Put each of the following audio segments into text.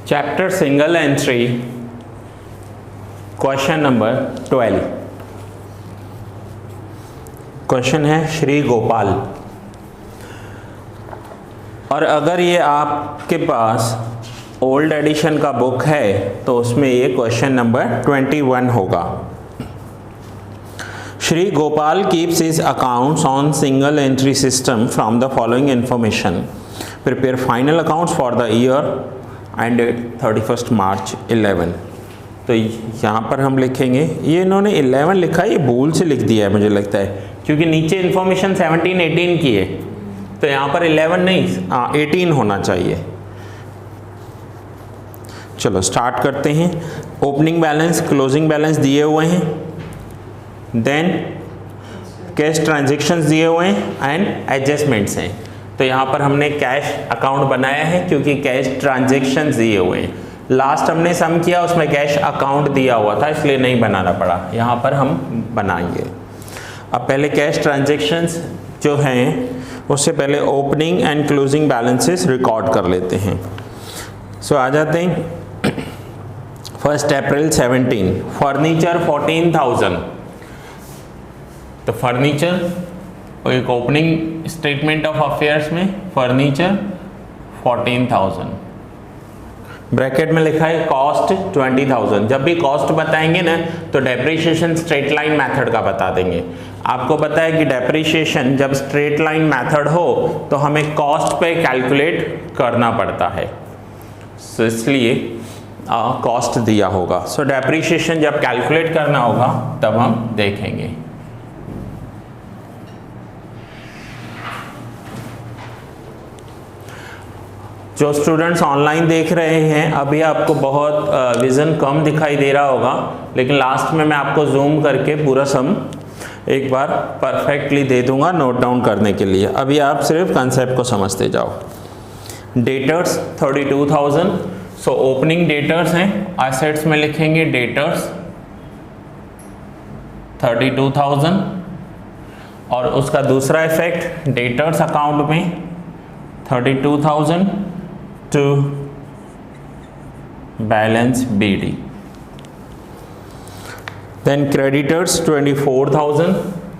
Chapter single entry, question number 12। Question है श्री गोपाल। और अगर ये आपके पास ओल्ड एडिशन का बुक है तो उसमें ये क्वेश्चन नंबर 21 होगा। Shri Gopal keeps his accounts on single entry system from the following information. Prepare final accounts for the year ended 31st March 11। तो यहाँ पर हम लिखेंगे, ये इन्होंने 11 लिखा है, ये भूल से लिख दिया है मुझे लगता है, क्योंकि नीचे इन्फॉर्मेशन 17 18 की है, तो यहाँ पर 11 नहीं 18 होना चाहिए। चलो स्टार्ट करते हैं। ओपनिंग बैलेंस, क्लोजिंग बैलेंस दिए हुए हैं, देन कैश ट्रांजेक्शन्स दिए हुए हैं एंड एडजस्टमेंट्स हैं। तो यहाँ पर हमने कैश अकाउंट बनाया है क्योंकि कैश ट्रांजेक्शन्स दिए हुए हैं। लास्ट हमने सम किया, उसमें कैश अकाउंट दिया हुआ था, इसलिए नहीं बनाना पड़ा, यहाँ पर हम बनाएंगे। अब पहले कैश ट्रांजेक्शन्स जो हैं उससे पहले opening and closing balances record कर लेते हैं। सो आ जाते हैं 1 अप्रैल 17, फर्नीचर 14,000। तो फर्नीचर एक ओपनिंग स्टेटमेंट ऑफ अफेयर्स में फर्नीचर 14,000, ब्रैकेट में लिखा है कॉस्ट 20,000। जब भी कॉस्ट बताएंगे ना तो डेप्रिसिएशन स्ट्रेट लाइन मेथड का बता देंगे। आपको पता है कि डेप्रिसिएशन जब स्ट्रेट लाइन मेथड हो तो हमें कॉस्ट पे कैलकुलेट करना पड़ता है, सो इसलिए कॉस्ट दिया होगा। सो डेप्रिसिएशन जब कैलकुलेट करना होगा तब हम देखेंगे। जो स्टूडेंट्स ऑनलाइन देख रहे हैं, अभी आपको बहुत विज़न कम दिखाई दे रहा होगा, लेकिन लास्ट में मैं आपको जूम करके पूरा सम एक बार परफेक्टली दे दूंगा नोट डाउन करने के लिए। अभी आप सिर्फ कंसेप्ट को समझते जाओ। डेटर्स 32,000। सो ओपनिंग डेटर्स हैं, एसेट्स में लिखेंगे डेटर्स 32,000, और उसका दूसरा इफेक्ट डेटर्स अकाउंट में 32,000 to balance BD। Then creditors 24,000,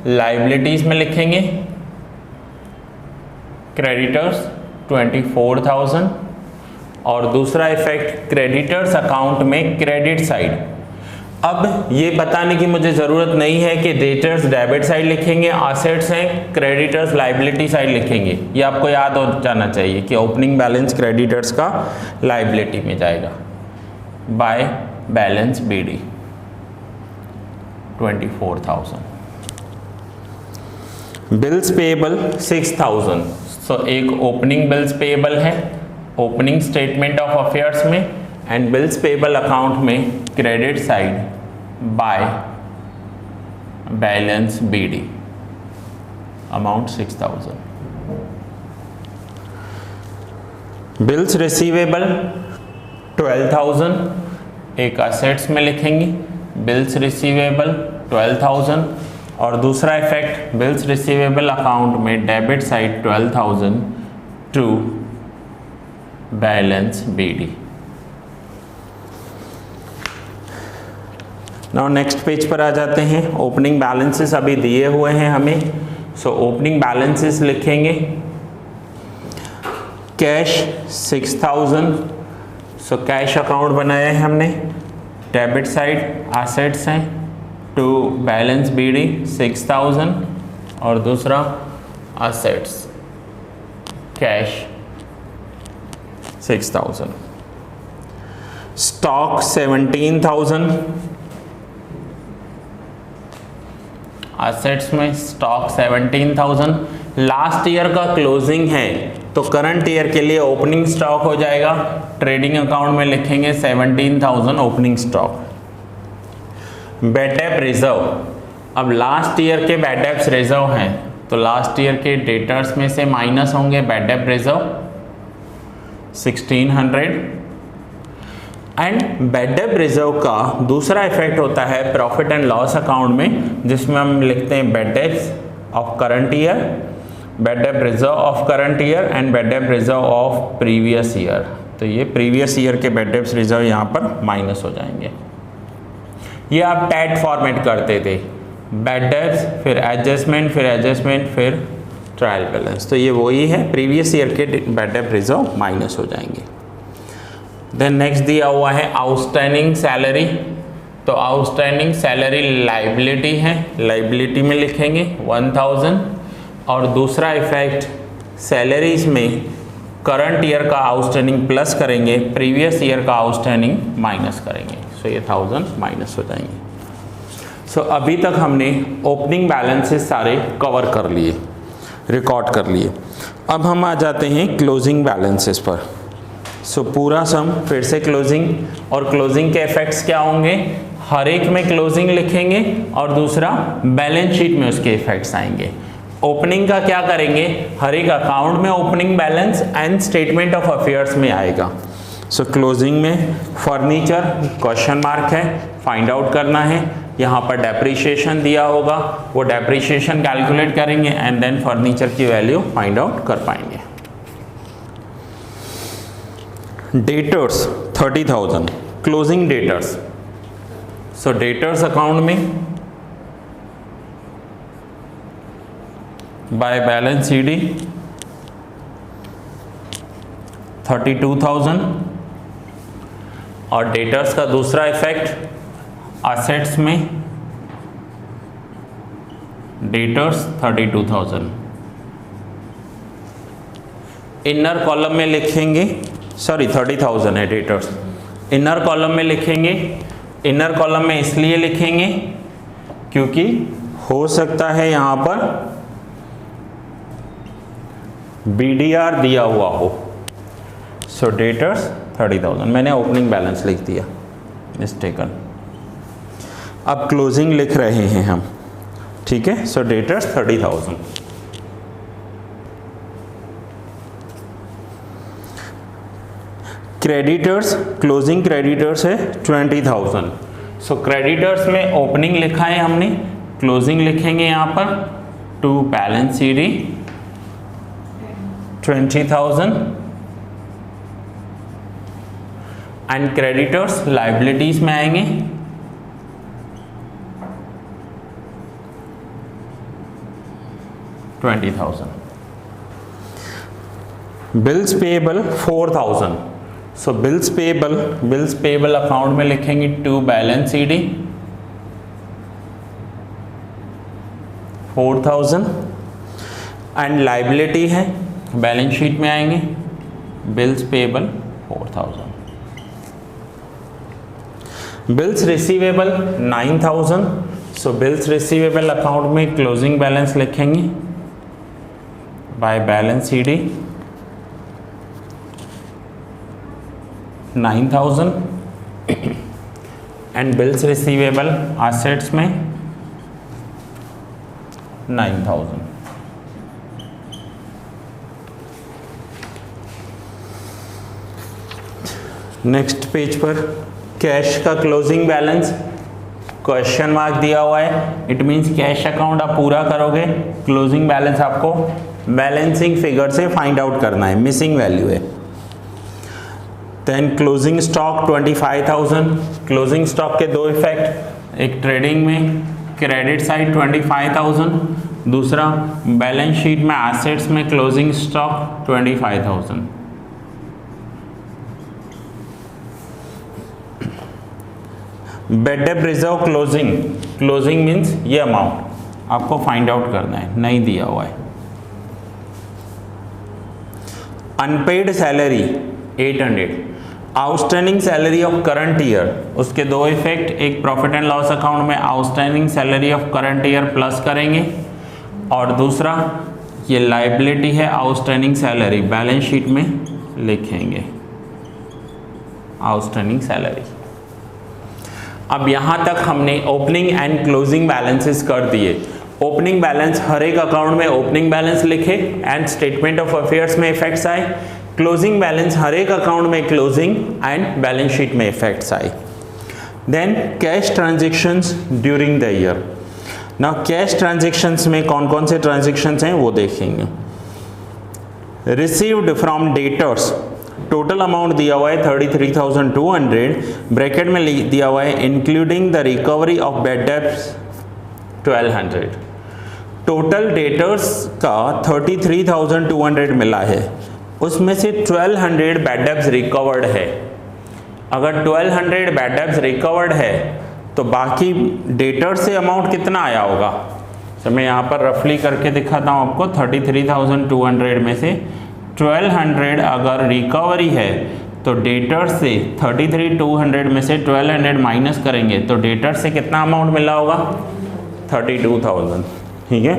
liabilities में लिखेंगे क्रेडिटर्स 24,000, और दूसरा इफेक्ट क्रेडिटर्स अकाउंट में क्रेडिट साइड। अब ये बताने की मुझे ज़रूरत नहीं है कि डेटर्स डेबिट साइड लिखेंगे, एसेट्स हैं, क्रेडिटर्स लाइबिलिटी साइड लिखेंगे। ये आपको याद हो जाना चाहिए कि ओपनिंग बैलेंस क्रेडिटर्स का लाइबिलिटी में जाएगा by balance BD 24,000। Bills payable 6,000। So एक ओपनिंग बिल्स पेएबल है ओपनिंग स्टेटमेंट ऑफ अफेयर्स में, एंड बिल्स पेएबल अकाउंट में credit side by balance BD amount 6,000। Bills receivable 12,000, एक असेट्स में लिखेंगे बिल्स रिसीवेबल 12,000, और दूसरा इफेक्ट बिल्स रिसीवेबल अकाउंट में debit side 12,000 to balance BD। Now next page पर आ जाते हैं। ओपनिंग बैलेंसेस अभी दिए हुए हैं हमें, सो ओपनिंग बैलेंसेस लिखेंगे कैश 6,000। सो कैश अकाउंट बनाया है हमने, डेबिट साइड एसेट्स हैं टू बैलेंस BD 6,000, और दूसरा एसेट्स कैश 6,000। स्टॉक 17,000, एसेट्स में स्टॉक 17,000। लास्ट ईयर का क्लोजिंग है तो करंट ईयर के लिए ओपनिंग स्टॉक हो जाएगा, ट्रेडिंग अकाउंट में लिखेंगे 17,000 opening stock. Bad debt reserve, अब लास्ट ईयर के बैड डेट्स रिजर्व हैं तो लास्ट ईयर के डेटर्स में से माइनस होंगे bad debt reserve 1,600, and bad debt reserve का दूसरा इफेक्ट होता है प्रॉफिट एंड लॉस अकाउंट में, जिसमें हम लिखते हैं bad debts of current year bad debt reserve of current year and bad debt reserve of previous year. तो ये प्रीवियस ईयर के बैड डेट रिजर्व यहाँ पर माइनस हो जाएंगे। ये आप टैट फॉर्मेट करते थे, बैड डेट्स फिर एडजस्टमेंट फिर ट्रायल बैलेंस। तो ये वही है, प्रीवियस ईयर के बैड डेट रिजर्व माइनस हो जाएंगे। देन नेक्स्ट दिया हुआ है आउटस्टैंडिंग सैलरी। तो आउटस्टैंडिंग सैलरी लाइबिलिटी है, लाइबिलिटी में लिखेंगे 1000। और दूसरा इफेक्ट सैलरीज में करंट ईयर का आउटस्टैंडिंग प्लस करेंगे, प्रीवियस ईयर का आउटस्टैंडिंग माइनस करेंगे। सो ये 1000 माइनस हो जाएंगे। सो अभी तक हमने ओपनिंग बैलेंसेस सारे कवर कर लिए, रिकॉर्ड कर लिए। अब हम आ जाते हैं क्लोजिंग बैलेंसेस पर। सो पूरा सम फिर से क्लोजिंग, और क्लोजिंग के इफेक्ट्स क्या होंगे, हर एक में क्लोजिंग लिखेंगे और दूसरा बैलेंस शीट में उसके इफेक्ट्स आएंगे। ओपनिंग का क्या करेंगे, हर एक अकाउंट में opening balance and statement of affairs में आएगा। सो क्लोजिंग में फर्नीचर क्वेश्चन मार्क है, फाइंड आउट करना है। यहाँ पर डेप्रिसिएशन दिया होगा, वो डेप्रिसिएशन कैलकुलेट करेंगे एंड देन फर्नीचर की वैल्यू फाइंड आउट कर पाएंगे। Debtors 30,000, closing debtors. So debtors account में बाय बैलेंस सीडी 32,000। और डेटर्स का दूसरा इफेक्ट असेट्स में डेटर्स 32,000। इनर कॉलम में लिखेंगे, सॉरी 30,000 है डेटर्स, इनर कॉलम में लिखेंगे। इनर कॉलम में इसलिए लिखेंगे क्योंकि हो सकता है यहाँ पर BDR दिया हुआ हो। सो डेटर्स 30,000, मैंने ओपनिंग बैलेंस लिख दिया, मिस्टेकन। अब क्लोजिंग लिख रहे हैं हम, ठीक है। सो डेटर्स 30,000। क्रेडिटर्स, क्लोजिंग क्रेडिटर्स है 20,000। सो क्रेडिटर्स में ओपनिंग लिखा है हमने, क्लोजिंग लिखेंगे यहाँ पर to balance CD 20,000 and creditors liabilities में आएंगे 20,000। Bills payable 4,000। So bills payable account में लिखेंगे to balance CD 4,000 and liability है, बैलेंस शीट में आएंगे bills payable 4,000। Bills receivable 9,000। So bills receivable account में क्लोजिंग बैलेंस लिखेंगे by balance CD 9,000 and bills receivable assets में 9,000। नेक्स्ट पेज पर cash का क्लोजिंग बैलेंस क्वेश्चन मार्क दिया हुआ है, इट मींस कैश अकाउंट आप पूरा करोगे, क्लोजिंग बैलेंस आपको बैलेंसिंग फिगर से फाइंड आउट करना है, मिसिंग वैल्यू है। Then closing stock 25,000। Closing stock के दो इफेक्ट, एक ट्रेडिंग में क्रेडिट साइड 25,000, दूसरा बैलेंस शीट में एसेट्स में closing stock 25,000। Bad debt reserve closing means ये अमाउंट आपको फाइंड आउट करना है, नहीं दिया हुआ है। Unpaid salary 800, outstanding salary of current year, उसके दो इफेक्ट, एक प्रॉफिट एंड लॉस अकाउंट में outstanding salary of current year plus करेंगे और दूसरा ये लाइबिलिटी है आउटस्टैंडिंग सैलरी, बैलेंस शीट में लिखेंगे आउटस्टैंडिंग सैलरी। अब यहाँ तक हमने ओपनिंग एंड क्लोजिंग बैलेंसेस कर दिए। ओपनिंग बैलेंस हर एक अकाउंट में ओपनिंग बैलेंस लिखे एंड स्टेटमेंट ऑफ अफेयर्स में इफेक्ट्स आए। क्लोजिंग बैलेंस हर एक अकाउंट में क्लोजिंग एंड बैलेंस शीट में इफेक्ट्स आए। Then cash transactions during the year. Now cash transactions में कौन कौन से ट्रांजेक्शन्स हैं वो देखेंगे। Received from debtors, total amount दिया हुआ है 33,200, ब्रैकेट में दिया हुआ है including the recovery of bad debts 1200। Total debtors का 33,200 मिला है, उसमें से 1200 बैड डेब्ट्स रिकवर्ड है। अगर 1200 बैड डेब्ट्स रिकवर्ड है तो बाकी डेटर से अमाउंट कितना आया होगा? तो मैं यहाँ पर रफली करके दिखाता हूँ आपको। 33,200 में से 1200 अगर रिकवरी है तो डेटर से 33,200 में से 1200 माइनस करेंगे तो डेटर से कितना अमाउंट मिला होगा? 32,000। ठीक है,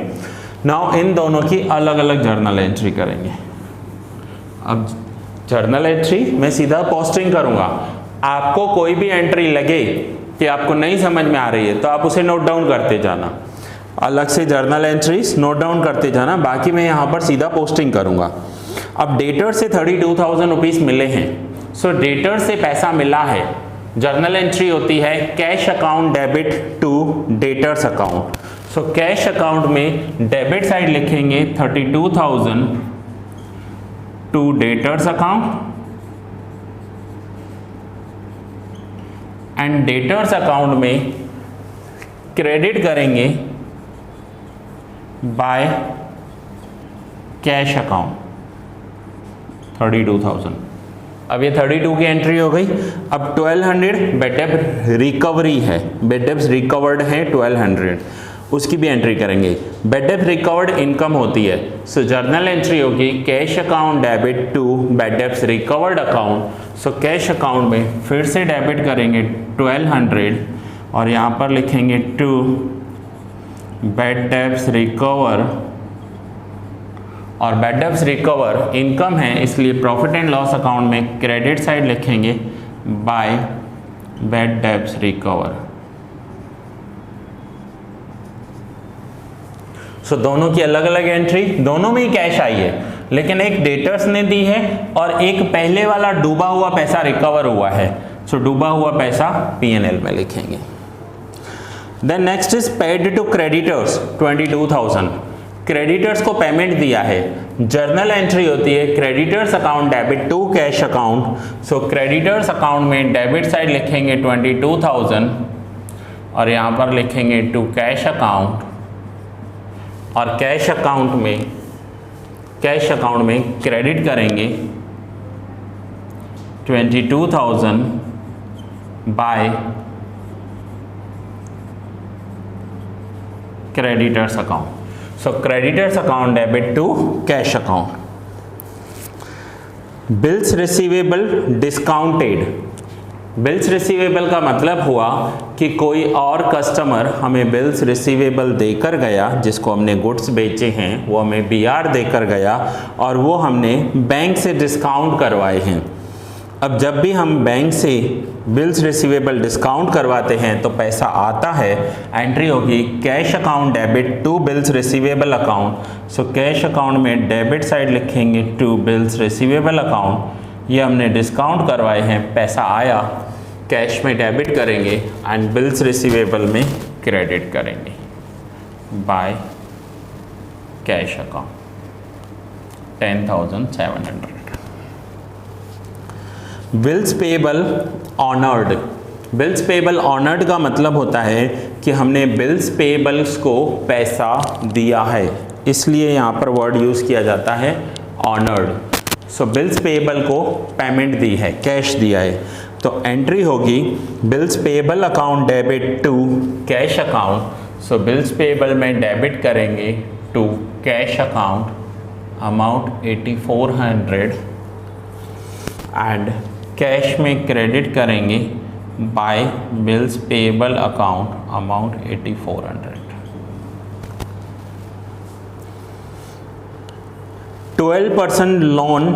नाउ इन दोनों की अलग अलग जर्नल एंट्री करेंगे। अब जर्नल एंट्री मैं सीधा पोस्टिंग करूँगा। आपको कोई भी एंट्री लगे कि आपको नहीं समझ में आ रही है तो आप उसे नोट डाउन करते जाना, अलग से जर्नल एंट्रीज नोट डाउन करते जाना, बाकी मैं यहाँ पर सीधा पोस्टिंग करूँगा। अब डेटर से 32,000 रुपीज़ मिले हैं, सो डेटर से पैसा मिला है, जर्नल एंट्री होती है cash account debit to debtors account. So cash account में डेबिट साइड लिखेंगे 32,000 to debtors account and debtors account में क्रेडिट करेंगे बाय कैश अकाउंट 32,000। अब ये 32 की एंट्री हो गई। अब 1200 बैड डेब्ट रिकवरी है, बैड डेब्ट्स रिकवर्ड है 1200, उसकी भी एंट्री करेंगे। बैड डेब्ट रिकवर्ड इनकम होती है, सो जर्नल एंट्री होगी cash account debit to bad debts recovered account. So cash account में फिर से डेबिट करेंगे 1200 और यहाँ पर लिखेंगे टू बैड डेब्ट्स रिकवर, और बैड डेब्ट्स रिकवर इनकम है इसलिए प्रॉफिट एंड लॉस अकाउंट में क्रेडिट साइड लिखेंगे बाय बैड डेब्ट्स रिकवर। सो दोनों की अलग अलग एंट्री, दोनों में ही कैश आई है, लेकिन एक डेटर्स ने दी है और एक पहले वाला डूबा हुआ पैसा रिकवर हुआ है। सो डूबा हुआ पैसा P&L में लिखेंगे। Then next is paid to creditors 22,000। Creditors को पेमेंट दिया है, जर्नल एंट्री होती है creditors account debit to cash account. So creditors account में डेबिट साइड लिखेंगे 22,000 और यहाँ पर लिखेंगे टू कैश अकाउंट, और कैश अकाउंट में क्रेडिट करेंगे 22,000 by creditors account. So creditors account debit to cash account. Bills receivable discounted. Bills receivable का मतलब हुआ कि कोई और कस्टमर हमें बिल्स रिसीवेबल देकर गया, जिसको हमने गुड्स बेचे हैं वो हमें BR देकर गया और वो हमने बैंक से डिस्काउंट करवाए हैं। अब जब भी हम बैंक से बिल्स रिसीवेबल डिस्काउंट करवाते हैं तो पैसा आता है, एंट्री होगी cash account debit to bills receivable account. So cash account में डेबिट साइड लिखेंगे टू बिल्स रिसीवेबल अकाउंट। ये हमने डिस्काउंट करवाए हैं, पैसा आया, कैश में डेबिट करेंगे एंड बिल्स रिसीवेबल में क्रेडिट करेंगे by cash account 10,700। Bills payable honoured. Bills payable honoured का मतलब होता है कि हमने बिल्स पेबल्स को पैसा दिया है, इसलिए यहाँ पर वर्ड यूज़ किया जाता है ऑनर्ड। सो बिल्स पेबल को पेमेंट दी है, कैश दिया है, तो एंट्री होगी bills payable account debit to cash account. So bills payable में डेबिट करेंगे to cash account amount 8400 and cash में क्रेडिट करेंगे by bills payable account amount 8400। 12% loan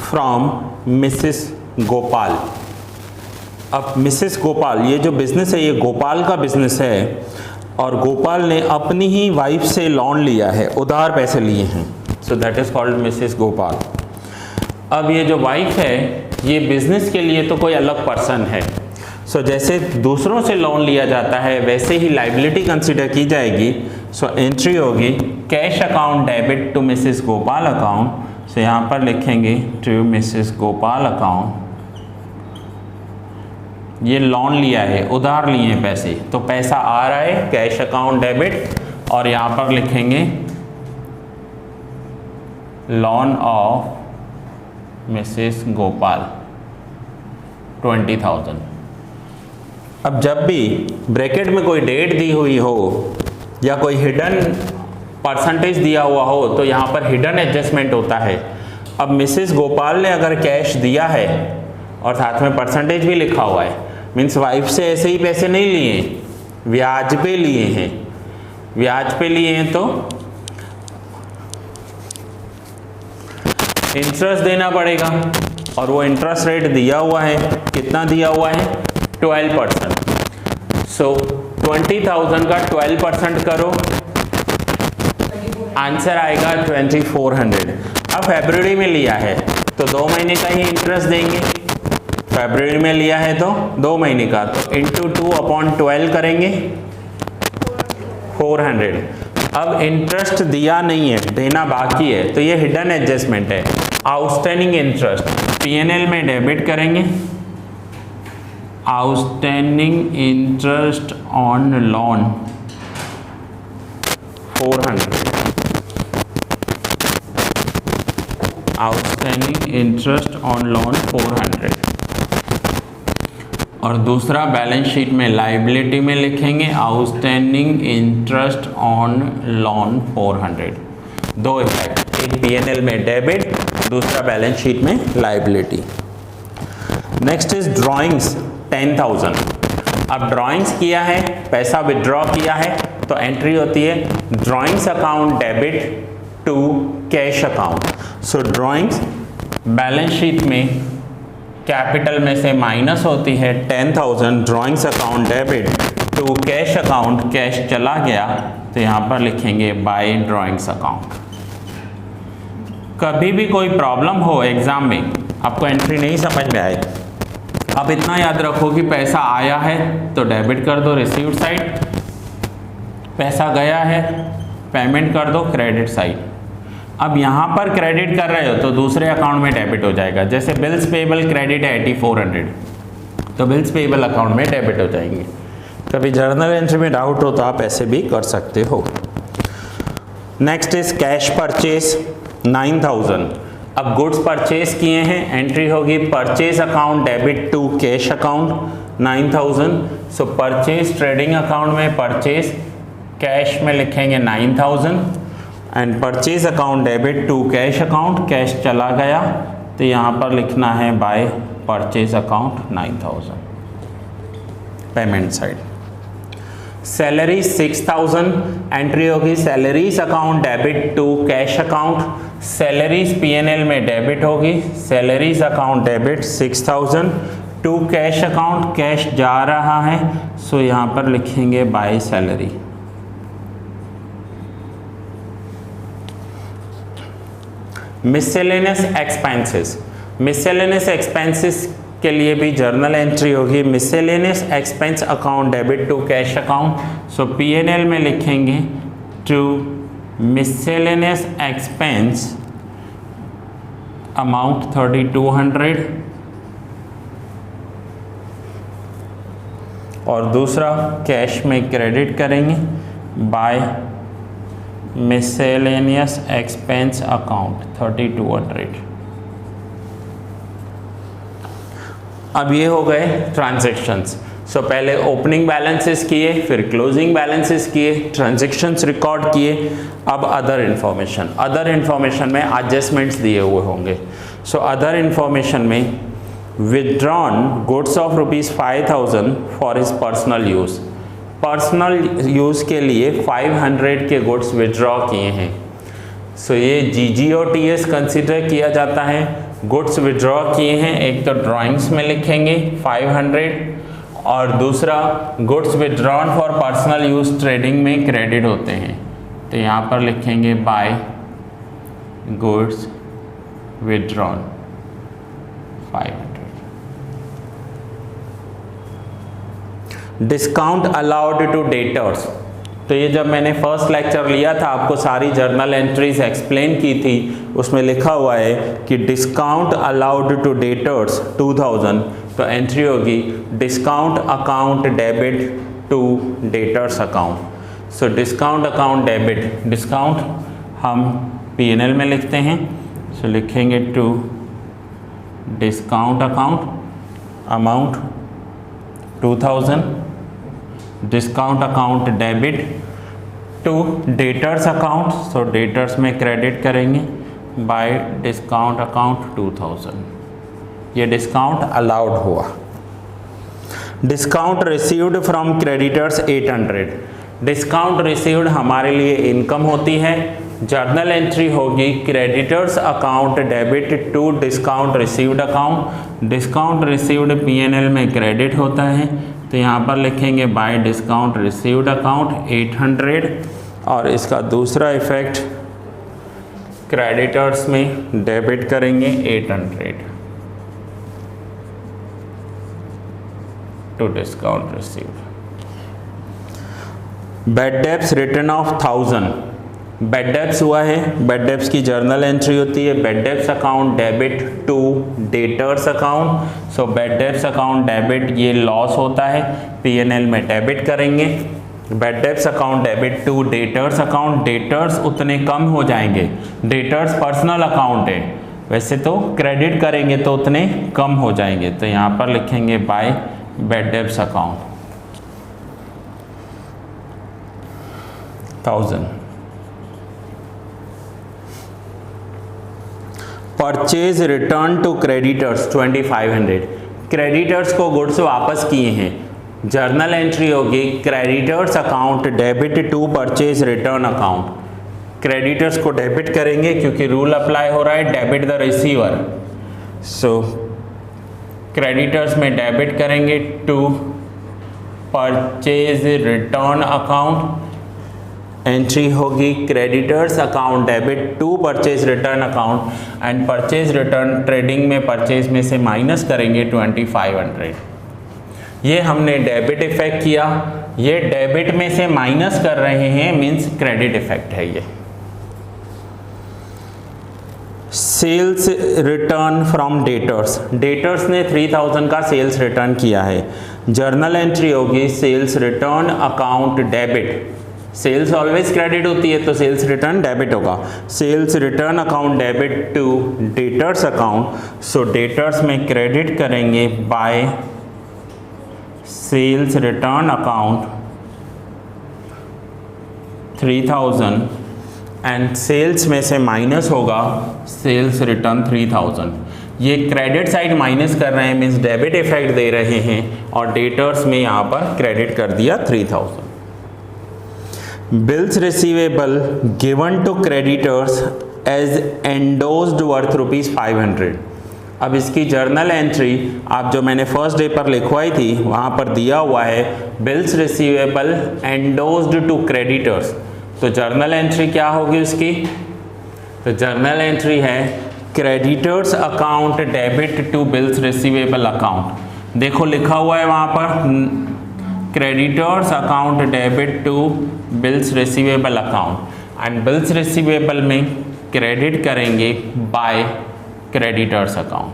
from Mrs Gopal. अब मिसेस गोपाल, ये जो बिजनेस है ये गोपाल का बिजनेस है और गोपाल ने अपनी ही वाइफ से लोन लिया है, उधार पैसे लिए हैं, so that is called Mrs Gopal. अब ये जो वाइफ है ये बिजनेस के लिए तो कोई अलग पर्सन है, सो जैसे दूसरों से लोन लिया जाता है वैसे ही लाइबिलिटी कंसीडर की जाएगी। सो एंट्री होगी cash account debit to Mrs Gopal account. So यहाँ पर लिखेंगे टू मिसेस गोपाल अकाउंट, ये लोन लिया है, उधार लिए हैं पैसे, तो पैसा आ रहा है कैश अकाउंट डेबिट, और यहाँ पर लिखेंगे लोन ऑफ मिसेस गोपाल 20,000। अब जब भी ब्रैकेट में कोई डेट दी हुई हो या कोई हिडन परसेंटेज दिया हुआ हो तो यहाँ पर हिडन एडजस्टमेंट होता है। अब मिसेस गोपाल ने अगर कैश दिया है और साथ में परसेंटेज भी लिखा हुआ है, मीन्स वाइफ से ऐसे ही पैसे नहीं लिए, ब्याज पे लिए हैं, ब्याज पे लिए हैं तो इंटरेस्ट देना पड़ेगा, और वो इंटरेस्ट रेट दिया हुआ है, कितना दिया हुआ है 12%। सो 20,000 का 12% करो, आंसर आएगा 2400। अब फरवरी में लिया है तो 2 महीने का ही इंटरेस्ट देंगे, फरवरी में लिया है तो 2 महीने का, तो इंटू 2/12 करेंगे 400। अब इंटरेस्ट दिया नहीं है, देना बाकी है, तो ये हिडन एडजस्टमेंट है। आउटस्टैंडिंग इंटरेस्ट पीएनएल में डेबिट करेंगे, outstanding interest on loan 400, outstanding interest on loan 400। और दूसरा बैलेंस शीट में लाइबिलिटी में लिखेंगे आउटस्टैंडिंग इंटरेस्ट ऑन लोन 400। दो इफेक्ट, एक पीएनएल में डेबिट, दूसरा बैलेंस शीट में लाइबिलिटी। Next is drawings 10,000। अब ड्राइंग्स किया है, पैसा विड्रॉ किया है, तो एंट्री होती है drawings account debit to cash account. So drawings balance sheet में कैपिटल में से माइनस होती है 10,000, drawings account debit to cash account, cash चला गया तो यहाँ पर लिखेंगे बाय ड्राइंग्स अकाउंट। कभी भी कोई प्रॉब्लम हो एग्जाम में, आपको एंट्री नहीं समझ में आए, अब इतना याद रखो कि पैसा आया है तो डेबिट कर दो रिसीव्ड साइड, पैसा गया है पेमेंट कर दो क्रेडिट साइड। अब यहाँ पर क्रेडिट कर रहे हो तो दूसरे अकाउंट में डेबिट हो जाएगा, जैसे बिल्स पेबल क्रेडिट है 8400, तो बिल्स पेबल अकाउंट में डेबिट हो जाएंगे। कभी जर्नल एंट्री में डाउट हो तो आप ऐसे भी कर सकते हो। Next is cash purchase 9,000। अब गुड्स परचेज किए हैं, एंट्री होगी purchase account debit to cash account 9,000। So purchase trading account में परचेज, कैश में लिखेंगे 9,000 and purchase account debit to cash account, cash चला गया तो यहाँ पर लिखना है by purchase account 9,000 payment side. Salary 6,000, entry होगी salaries account debit to cash account, salaries PNL में डेबिट होगी, salaries account debit 6,000 to cash account, cash जा रहा है सो यहाँ पर लिखेंगे by salary. Miscellaneous expenses, miscellaneous expenses के लिए भी जर्नल एंट्री होगी miscellaneous expense account debit to cash account. So PNL में लिखेंगे टू मिसलेनियस एक्सपेंस अमाउंट 3,200 और दूसरा कैश में क्रेडिट करेंगे बाय मिसलेनियस एक्सपेंस अकाउंट 3,200। अब ये हो गए ट्रांजैक्शंस। सो पहले ओपनिंग बैलेंसेस किए, फिर क्लोजिंग बैलेंसेस किए, ट्रांजैक्शंस रिकॉर्ड किए। अब अदर इन्फॉर्मेशन, अदर इन्फॉर्मेशन में एडजस्टमेंट्स दिए हुए होंगे। सो अदर इन्फॉर्मेशन में withdrawn goods of ₹5,000 for his personal use, personal use के लिए 500 के गुड्स विड्रॉ किए हैं। सो ये GGOTS कंसिडर किया जाता है। गुड्स विड्रॉ किए हैं, एक तो ड्राइंग्स में लिखेंगे 500 और दूसरा goods withdrawn for personal use trading में क्रेडिट होते हैं, तो यहाँ पर लिखेंगे by goods withdrawn 500। Discount allowed to debtors तो ये जब मैंने फर्स्ट लेक्चर लिया था, आपको सारी जर्नल एंट्रीज एक्सप्लेन की थी, उसमें लिखा हुआ है कि डिस्काउंट अलाउड टू डेटर्स 2000, तो एंट्री होगी discount account debit to debtors account. So discount account debit, discount हम P&L में लिखते हैं, सो लिखेंगे to discount account, amount 2000, discount account debit to debtors account, so debtors में क्रेडिट करेंगे by discount account 2000। ये डिस्काउंट अलाउड हुआ। Discount received from creditors 800, discount received हमारे लिए इनकम होती है। जर्नल एंट्री होगी creditors account debit to discount received account, discount received P&L में क्रेडिट होता है, तो यहाँ पर लिखेंगे बाय डिस्काउंट रिसीव्ड अकाउंट 800, और इसका दूसरा इफेक्ट क्रेडिटर्स में डेबिट करेंगे 800 to discount received. Bad debts return of 1000, bad debts हुआ है, बैड डेब्ट्स की जर्नल एंट्री होती है bad debts account debit to debtors account. So bad debts account debit, ये लॉस होता है, P&L में डेबिट करेंगे। Bad debts account debit to debtors account, debtors उतने कम हो जाएंगे, डेटर्स पर्सनल अकाउंट है, वैसे तो क्रेडिट करेंगे तो उतने कम हो जाएंगे, तो यहाँ पर लिखेंगे by bad debts account 1000। Purchase return to creditors 2500, creditors को गुड्स वापस किए हैं, जर्नल एंट्री होगी creditors account debit to purchase return account, creditors को डेबिट करेंगे क्योंकि रूल अप्लाई हो रहा है debit the receiver, so creditors में डेबिट करेंगे to purchase return account, entry होगी creditors account debit to purchase return account, and purchase return trading में परचेज में से माइनस करेंगे 2500। ये हमने डेबिट इफेक्ट किया, ये डेबिट में से माइनस कर रहे हैं मींस क्रेडिट इफेक्ट है ये। Sales return from debtors, debtors ने 3000 का सेल्स रिटर्न किया है, जर्नल एंट्री होगी sales return account debit, sales always credit होती है तो सेल्स रिटर्न डेबिट होगा, sales return account debit to debtors account, so debtors में क्रेडिट करेंगे by sales return account 3000, and sales में से माइनस होगा सेल्स रिटर्न 3000। ये क्रेडिट साइड माइनस कर रहे हैं मीन्स डेबिट इफेक्ट दे रहे हैं, और डेटर्स में यहाँ पर क्रेडिट कर दिया 3000। Bills receivable given to creditors as endorsed worth ₹500, अब इसकी जर्नल एंट्री आप जो मैंने फर्स्ट डे पर लिखवाई थी वहाँ पर दिया हुआ है bills receivable endorsed to creditors, तो जर्नल एंट्री क्या होगी उसकी, तो जर्नल एंट्री है creditors account debit to bills receivable account, देखो लिखा हुआ है वहाँ पर creditors account debit to bills receivable account, and bills receivable में क्रेडिट करेंगे बाय क्रेडिटर्स अकाउंट।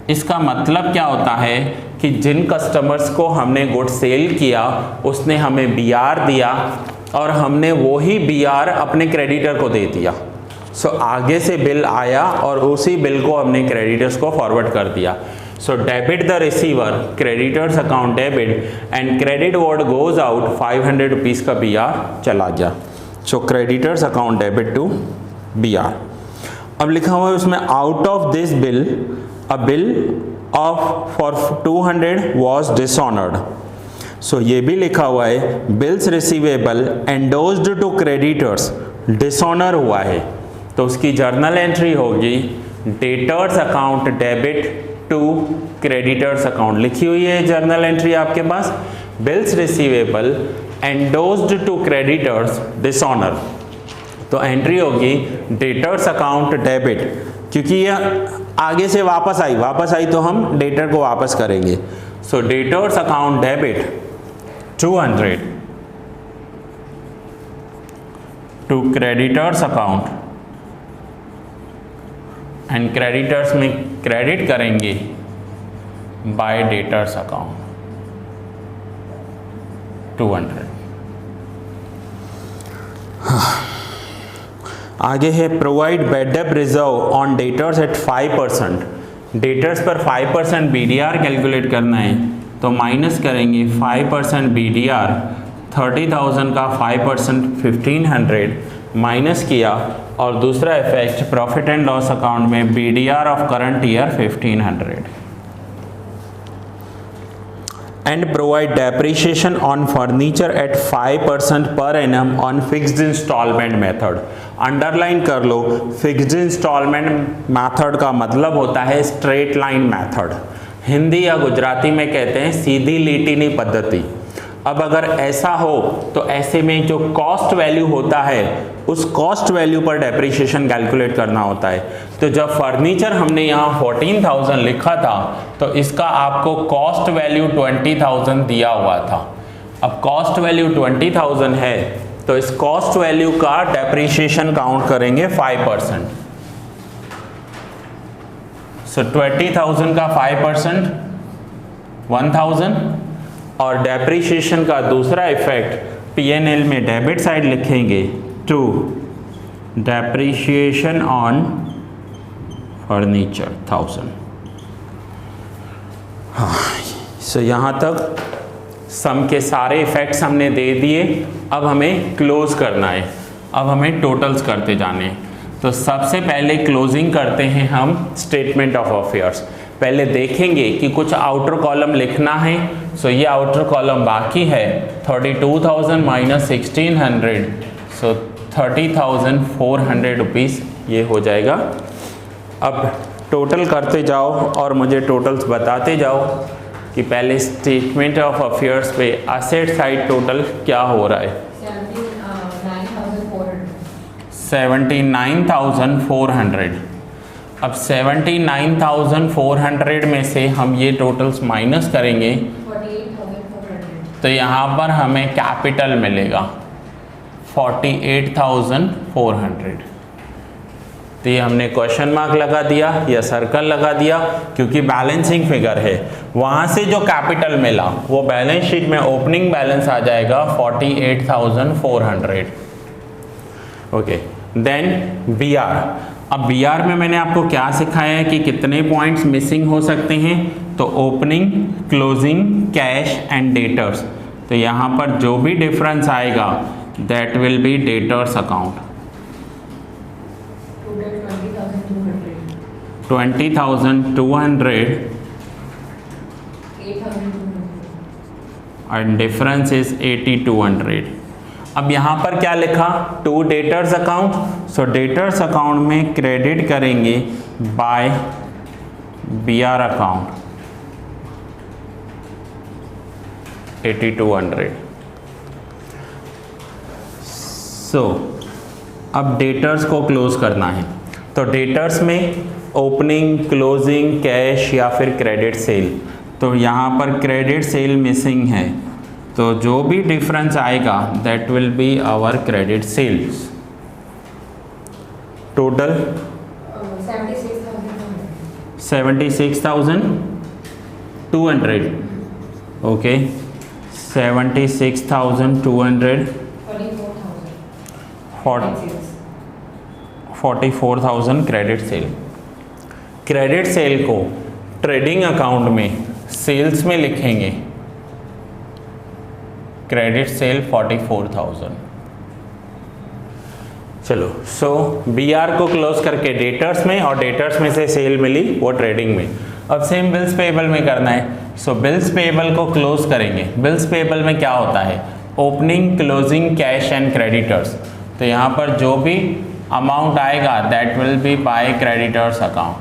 इसका मतलब क्या होता है कि जिन कस्टमर्स को हमने गुड सेल किया उसने हमें BR दिया और हमने वही BR अपने क्रेडिटर को दे दिया, सो आगे से बिल आया और उसी बिल को हमने क्रेडिटर्स को फॉरवर्ड कर दिया, so debit the receiver creditors account debit, and credit word goes out 500 rupees का BR चला गया, so creditors account debit to BR। अब लिखा हुआ है उसमें out of this bill a bill of for 200 was dishonoured, so ये भी लिखा हुआ है bills receivable endorsed to creditors dishonour हुआ है, तो उसकी जर्नल एंट्री होगी debtors account debit to creditors account, लिखी हुई है जर्नल एंट्री आपके पास, bills receivable endorsed to creditors dishonour, तो एंट्री होगी डेटर्स अकाउंट डेबिट, क्योंकि यह आगे से वापस आई तो हम डेटर को वापस करेंगे, so debtors account debit 200 to creditors account and creditors में क्रेडिट करेंगे बाय डेटर्स अकाउंट 200। आगे है provide bad debt reserve on debtors at 5%। Debtors पर 5% BDR कैलकुलेट करना है तो माइनस करेंगे 5% BDR, 30,000 का 5% 1500 माइनस किया, और दूसरा effect profit and loss account में BDR of current year 1500 and provide depreciation on furniture at 5% per annum on fixed installment method। Underline कर लो, फिक्स्ड इंस्टॉलमेंट मेथड का मतलब होता है स्ट्रेट लाइन मेथड, हिंदी या गुजराती में कहते हैं सीधी लीटीनी पद्धति। अब अगर ऐसा हो तो ऐसे में जो कॉस्ट वैल्यू होता है उस कॉस्ट वैल्यू पर डेप्रिसिएशन कैलकुलेट करना होता है। तो जब फर्नीचर हमने यहाँ 14,000 लिखा था तो इसका आपको कॉस्ट वैल्यू 20,000 दिया हुआ था। अब कॉस्ट वैल्यू 20,000 है तो इस कॉस्ट वैल्यू का डेप्रिसिएशन काउंट करेंगे 5%। सो 20,000 का 5% 1,000, और डेप्रिसिएशन का दूसरा इफेक्ट P&L में डेबिट साइड लिखेंगे टू डेप्रिसिएशन ऑन फर्नीचर 1000। हाँ, सो यहाँ तक सम के सारे इफेक्ट्स हमने दे दिए। अब हमें क्लोज करना है, अब हमें टोटल्स करते जाने हैं। तो सबसे पहले क्लोजिंग करते हैं हम स्टेटमेंट ऑफ अफेयर्स। पहले देखेंगे कि कुछ आउटर कॉलम लिखना है। सो ये आउटर कॉलम बाकी है, 32,000 माइनस 1,600, सो 30,400 रुपीज़ ये हो जाएगा। अब टोटल करते जाओ और मुझे टोटल्स बताते जाओ कि पहले स्टेटमेंट ऑफ अफेयर्स पे असेट साइड टोटल क्या हो रहा है। 79,400। अब 79,400 में से हम ये टोटल्स माइनस करेंगे 48,400। तो यहाँ पर हमें कैपिटल मिलेगा 48,400। तो ये हमने क्वेश्चन मार्क लगा दिया या सर्कल लगा दिया क्योंकि बैलेंसिंग फिगर है। वहाँ से जो कैपिटल मिला वो बैलेंस शीट में ओपनिंग बैलेंस आ जाएगा 48,400। Okay, then BR। अब BR में मैंने आपको क्या सिखाया है कि कितने पॉइंट्स मिसिंग हो सकते हैं। तो opening, closing, cash and debtors. तो यहाँ पर जो भी डिफरेंस आएगा that will B debtors account. 20,200 and difference is 8,200। अब यहाँ पर क्या लिखा, to debtors account. So debtors account में क्रेडिट करेंगे बाय BR अकाउंट 8,200। सो अब डेटर्स को क्लोज करना है। तो डेटर्स में ओपनिंग, क्लोजिंग, कैश या फिर क्रेडिट सेल। तो यहाँ पर क्रेडिट सेल मिसिंग है तो जो भी डिफरेंस आएगा that will be our credit sales. Total 76,200। Okay, 76,200 44,000 credit sale. Credit sale को ट्रेडिंग अकाउंट में सेल्स में लिखेंगे क्रेडिट सेल 44,000। चलो, सो BR को क्लोज करके डेटर्स में और डेटर्स में से सेल मिली वो ट्रेडिंग में। अब सेम बिल्स पेएबल में करना है। सो बिल्स पेएबल को क्लोज करेंगे। बिल्स पेएबल में क्या होता है, opening, closing, cash and creditors. तो यहाँ पर जो भी अमाउंट आएगा that will B bye creditors account.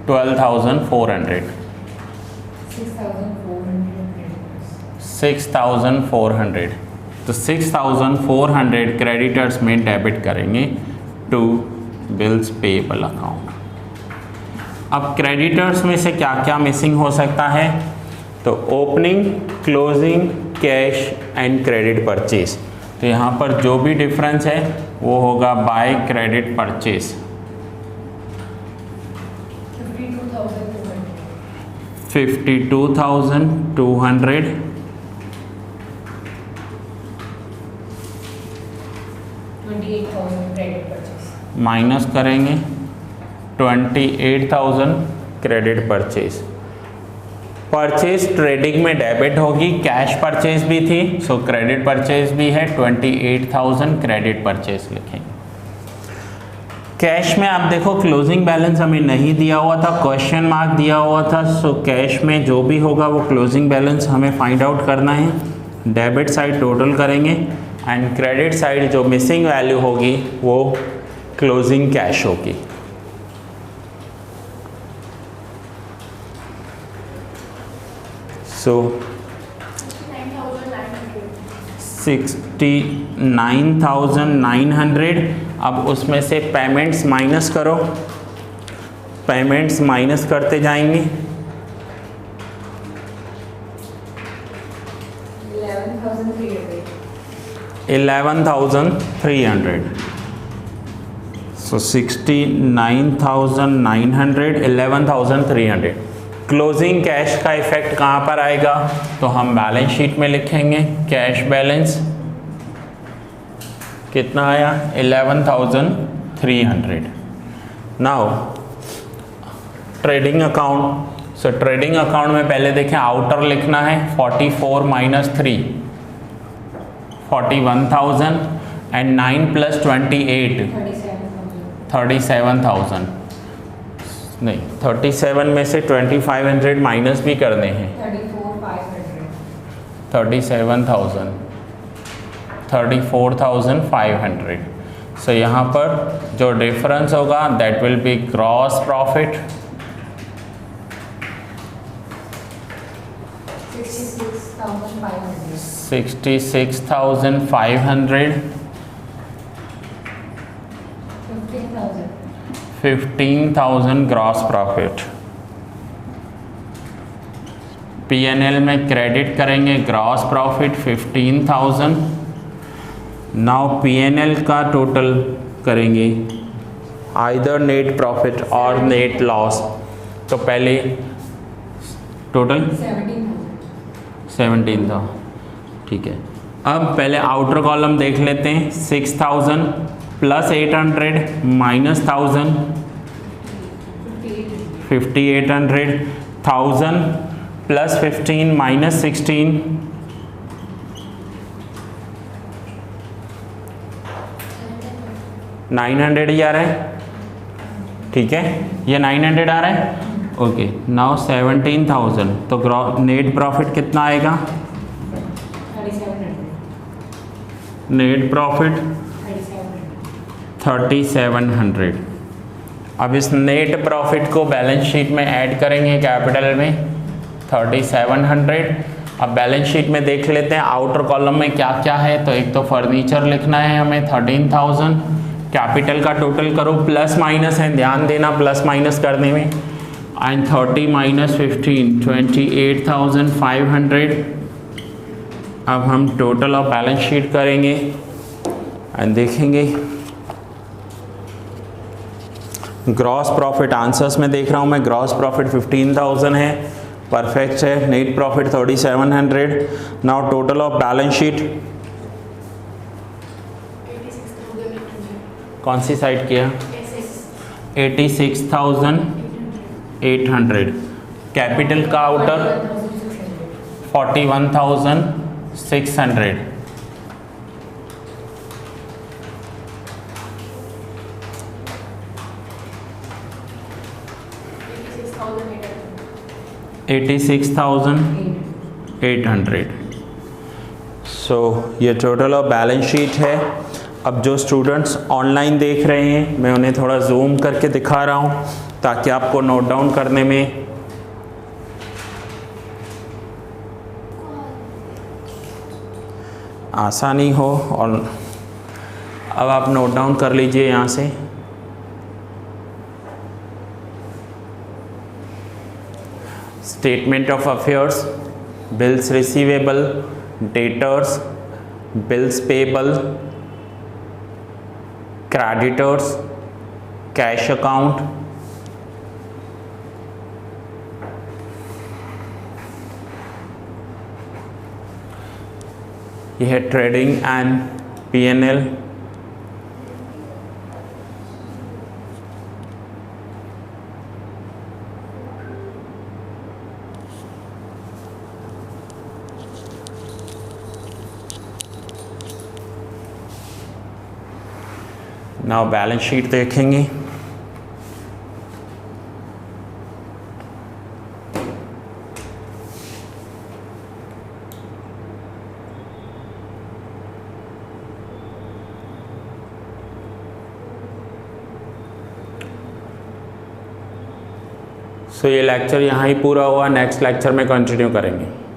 12,400 6,400। तो 6,400 क्रेडिटर्स में डेबिट करेंगे टू बिल्स पेएबल अकाउंट। अब क्रेडिटर्स में से क्या क्या मिसिंग हो सकता है, तो opening, closing, cash and credit purchase. तो यहाँ पर जो भी डिफरेंस है वो होगा by credit purchase. 52,200 28,000 credit purchase. Minus करेंगे 28,000 क्रेडिट परचेज। परचेज ट्रेडिंग में डेबिट होगी, कैश परचेज भी थी, सो क्रेडिट परचेज भी है, 28,000 क्रेडिट परचेज लिखेंगे। कैश में आप देखो क्लोजिंग बैलेंस हमें नहीं दिया हुआ था, क्वेश्चन मार्क दिया हुआ था, सो कैश में जो भी होगा वो क्लोजिंग बैलेंस हमें फाइंड आउट करना है। डेबिट साइड टोटल करेंगे एंड क्रेडिट साइड जो मिसिंग वैल्यू होगी वो क्लोजिंग कैश होगी। सो 69,900। अब उसमें से पेमेंट्स माइनस करो, पेमेंट्स माइनस करते जाएंगे। 11,300। सो 69,900, 11,300। क्लोजिंग कैश का इफेक्ट कहाँ पर आएगा, तो हम बैलेंस शीट में लिखेंगे कैश बैलेंस कितना आया 11,300। Now trading account. सो ट्रेडिंग अकाउंट में पहले देखें आउटर लिखना है 44 माइनस 3 41,000 एंड 9 प्लस 28 37,000। नहीं 37 में से 2,500 माइनस भी करने हैं, 37,000 34,500। सो यहाँ पर जो डिफरेंस होगा that will B gross profit 66,500 15,000 gross profit. P&L में क्रेडिट करेंगे ग्रॉस प्रॉफिट 15,000। नाउ P&L का टोटल करेंगे आइदर नेट प्रॉफिट और नेट लॉस। तो पहले टोटल 17,000, ठीक है। अब पहले आउटर कॉलम देख लेते हैं 6,000 प्लस 800 माइनस 1,000 5,800 1,000 प्लस 15 माइनस 16 900 ही आ रहा है, ठीक है, ये 900 आ रहा है। ओके नाउ 17,000 तो नेट प्रॉफिट कितना आएगा, नेट प्रॉफिट 3,700। अब इस नेट प्रॉफिट को बैलेंस शीट में ऐड करेंगे कैपिटल में 3,700। अब बैलेंस शीट में देख लेते हैं आउटर कॉलम में क्या क्या है। तो एक तो फर्नीचर लिखना है हमें 13,000। कैपिटल का टोटल करो, प्लस माइनस है, ध्यान देना प्लस माइनस करने में। And 30 minus 15 28,500। अब हम टोटल ऑफ बैलेंस शीट करेंगे एंड देखेंगे ग्रॉस प्रॉफिट आंसर्स में देख रहा हूँ मैं, ग्रॉस प्रॉफिट 15,000 है, परफेक्ट है। Net profit 3,700। Now total of balance sheet कौन सी साइड किया, 86,800। कैपिटल का आउटर 41,600। $86,800। सो ये टोटल ऑफ बैलेंस शीट है। अब जो स्टूडेंट्स ऑनलाइन देख रहे हैं मैं उन्हें थोड़ा जूम करके दिखा रहा हूँ ताकि आपको नोट डाउन करने में आसानी हो। और अब आप नोट डाउन कर लीजिए यहाँ से। Statement of affairs, bills receivable, debtors, bills payable, creditors, cash account, यह है trading and P&L, now balance sheet देखेंगे। सो ये लेक्चर यहाँ ही पूरा हुआ, नेक्स्ट लेक्चर में कंटिन्यू करेंगे।